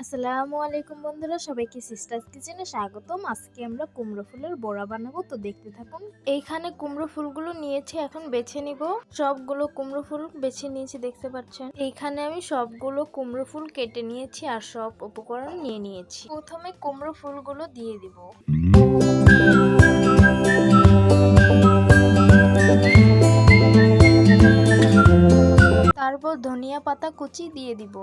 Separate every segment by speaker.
Speaker 1: আসসালামু আলাইকুম বন্ধুরা, সবাইকে সিস্টার্স কিচেনে স্বাগতম। আজকে আমরা কুমড়ো ফুলের বড়া বানাবো, তো দেখতে থাকুন। এইখানে কুমড়ো ফুলগুলো নিয়েছি, এখন বেছে নিব। সবগুলো কুমড়ো ফুল বেছে নিয়েছি, দেখতে পাচ্ছেন। এইখানে আমি সবগুলো কুমড়ো ফুল কেটে নিয়েছি আর সব উপকরণ নিয়ে নিয়েছি। প্রথমে কুমড়ো ফুলগুলো দিয়ে দিব। তারপর ধনিয়া পাতা কুচি দিয়ে দিব।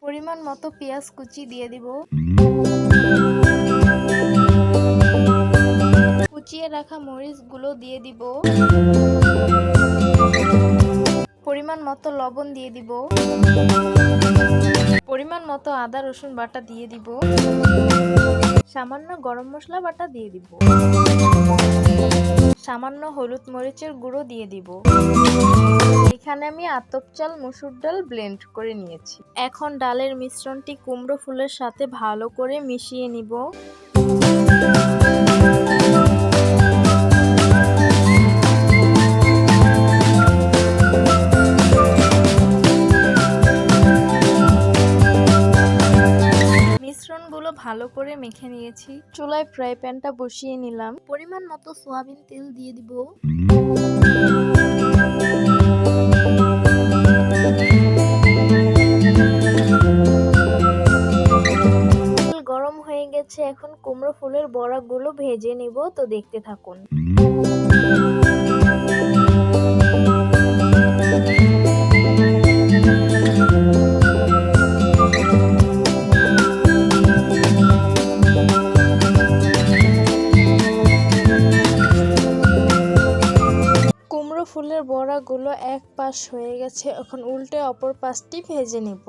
Speaker 1: পরিমাণ মতো পেঁয়াজ কুচি দিয়ে দিব। কুচিয়ে রাখা মরিচ গুলো দিয়ে দিব। পরিমাণ মতো লবণ দিয়ে দিব। পরিমাণ মতো আদা রসুন বাটা দিয়ে দিব। সামান্য গরম মশলা বাটা দিয়ে দিব। সামান্য হলুদ মরিচের গুঁড়ো দিয়ে দিব। এখানে আমি আতপ চাল মসুর ডাল ব্লেন্ড করে নিয়েছি। এখন ডালের মিশ্রণটি কুমড়ো ফুলের সাথে ভালো করে মিশিয়ে নিব। মিশ্রণগুলো ভালো করে মেখে নিয়েছি। চুলায় ফ্রাই প্যানটা বসিয়ে নিলাম। পরিমাণ মতো সয়াবিন তেল দিয়ে দিব। গরম হয়ে গেছে, এখন কুমড়ো ফুলের বড়াগুলো ভেজে নিব, তো দেখতে থাকুন। কুমড়ো ফুলের বড়াগুলো এক পাশ হয়ে গেছে, এখন উল্টে অপর পাশটি ভেজে নিব।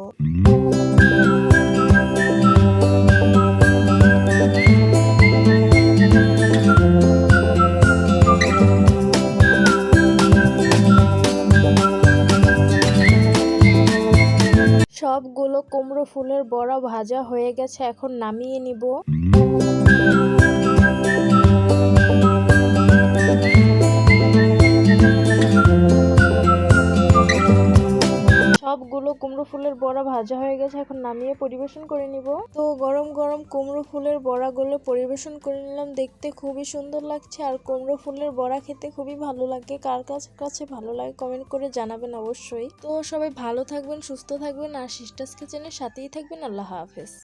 Speaker 1: সবগুলো কুমড়ো ফুলের বড়া ভাজা হয়ে গেছে, এখন নামিয়ে নিব। সবগুলো কুমড়ো ফুলের বড়া ভাজা হয়ে গেছে, এখন নামিয়ে পরিবেশন করে নিব। তো গরম গরম কুমড়ো ফুলের বড়াগুলো পরিবেশন করে নিলাম। দেখতে খুবই সুন্দর লাগছে, আর কুমড়ো ফুলের বড়া খেতে খুবই ভালো লাগে। কার কাছে ভালো লাগে কমেন্ট করে জানাবেন অবশ্যই। তো সবাই ভালো থাকবেন, সুস্থ থাকবেন, আর সিস্টার্স কিচেনের সাথেই থাকবেন। আল্লাহ হাফেজ।